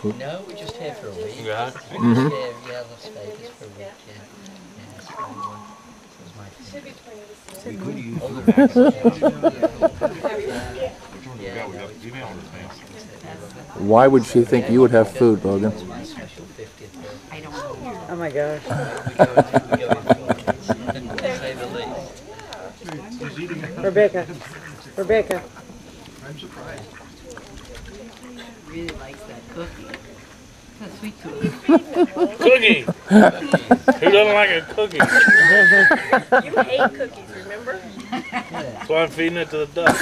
No, we're just here for a week. Yeah. We're just here, yeah, Las Vegas for a week, yeah. Yeah, so, was my thing. Why would she think you would have food, Logan? It's my special 50th birthday. I don't know. Oh my gosh. We go in to say the least. Rebecca. Rebecca. I'm surprised. Really likes that cookie. It's a sweet cookie. Cookie! Who doesn't like a cookie? You hate cookies, remember? That's why I'm feeding it to the duck.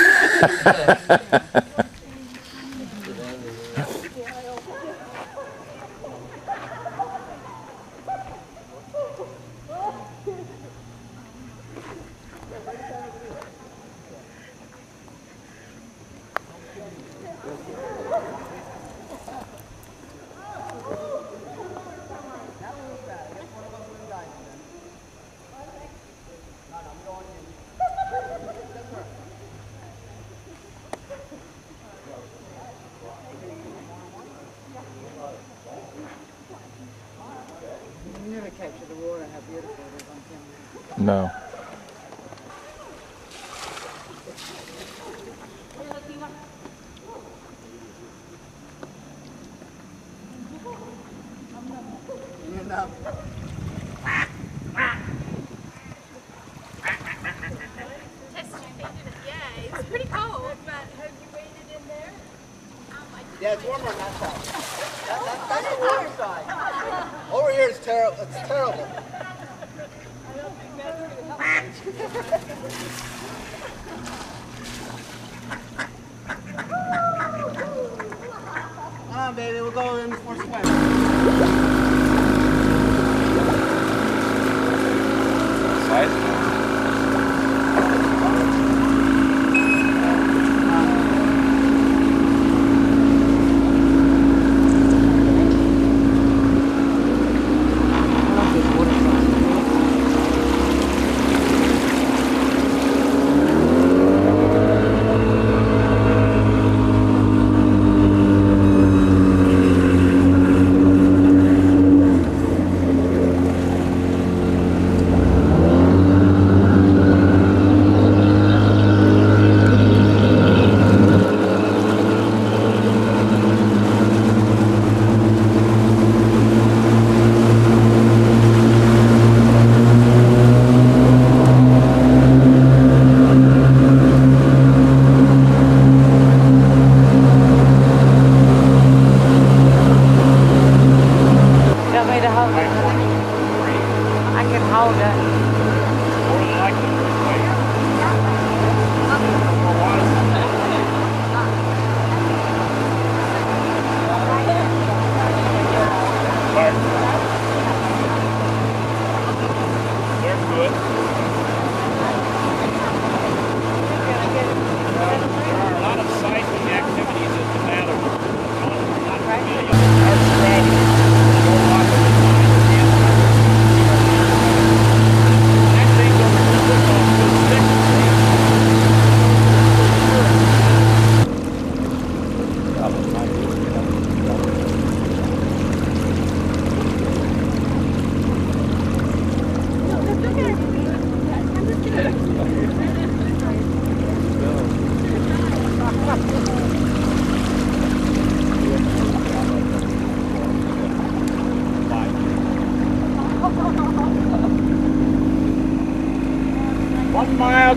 You never capture the water, how beautiful it is on camera. No. You know. Yeah, it's pretty cold, but have you waited in there? Yeah, it's warmer on that side. That's the warm side. Over here it's terrible. It's terrible. Come on, baby. We'll go in for a swim.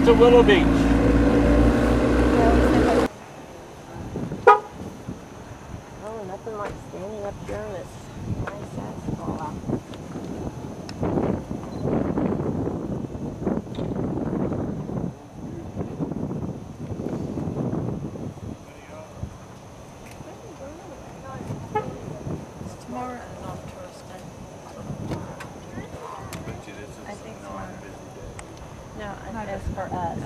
To Willow Beach. Oh, nothing like standing up here in this nice asphalt. It's tomorrow not Thursday. I think tomorrow. No, that's for us.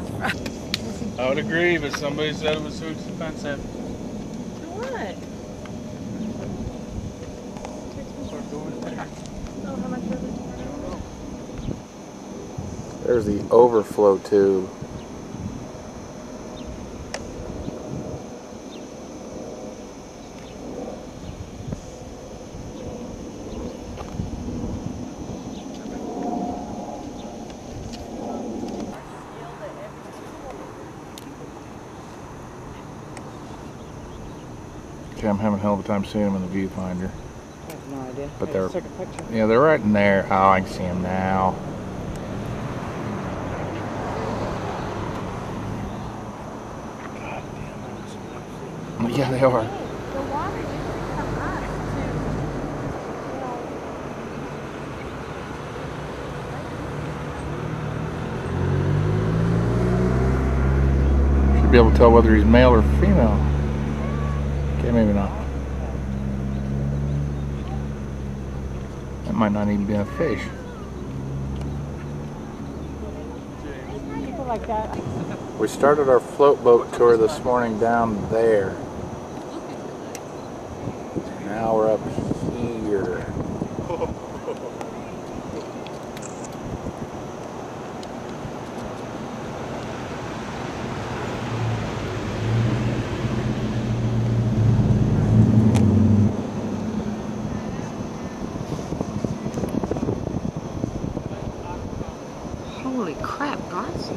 I would agree, but somebody said it was too expensive. What? Oh, how much was it? There's the overflow tube. I'm having a hell of a time seeing them in the viewfinder. I have no idea. But I they're, just took a picture. yeah, they're right in there. Oh, I can see them now. God damn. Yeah, they are. The water usually come up Should be able to tell whether he's male or female. Okay, maybe not. That might not even be a fish. people like that. We started our float boat tour this morning down there. Now we're up here. Holy crap, guys.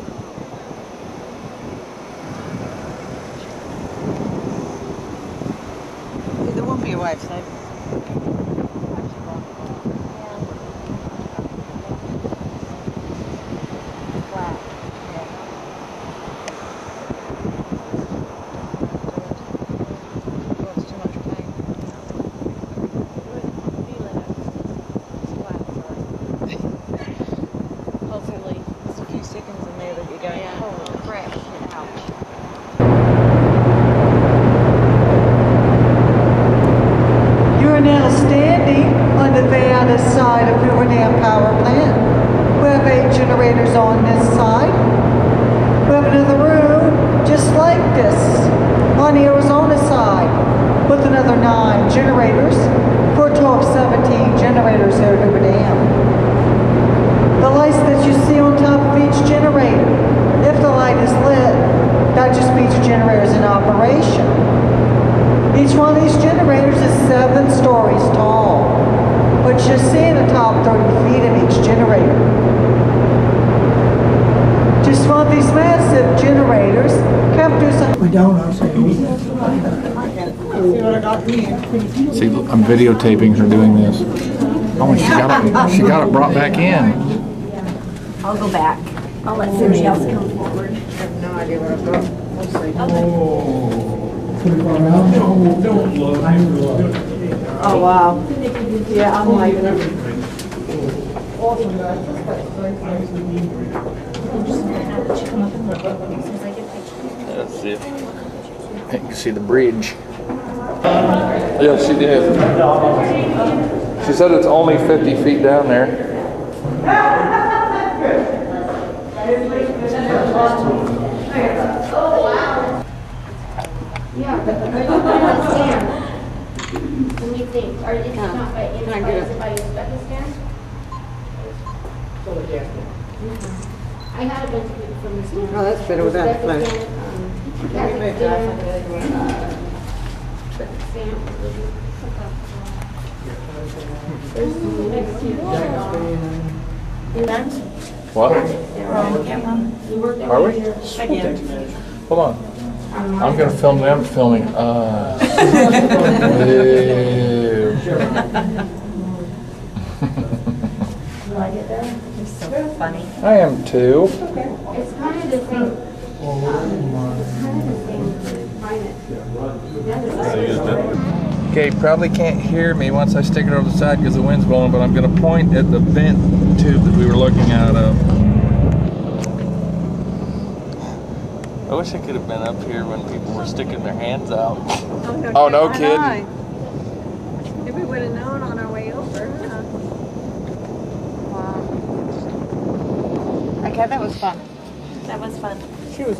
There won't be a wave, so. Hopefully, there's a few seconds in there that you're going, holy crap, ouch. You are now standing on the Vienna side of Hoover Dam power plant. We have 8 generators on this side. We have another room just like this on the Arizona side with another 9 generators for a total of 17 generators here at Hoover Dam. The lights that you see on top of each generator, if the light is lit, that just means the generator is in operation. Each one of these generators is 7 stories tall, but you see in the top 30 feet of each generator. Just one of these massive generators can produce See, I'm videotaping her doing this. Oh, and she got it brought back in. I'll go back. I'll let somebody else come forward. I have no idea what I've got. We'll see. Oh, wow. Yeah, I'm liking it. Awesome, guys. That's it. You can see the bridge. Yeah, she did. She said it's only 50 feet down there. Let me think. Or it's not by Uzbekistan? I had a bunch of people from this. Oh, that's better without the flash. What? Are we? Hold on. I'm gonna film them filming us. I am too. It's kind of the same. Okay, probably can't hear me once I stick it over the side because the wind's blowing, but I'm going to point at the vent tube that we were looking out of. I wish I could have been up here when people were sticking their hands out. Oh, no kidding. If we would have known on our way over. Wow. Okay, that was fun. That was fun. She was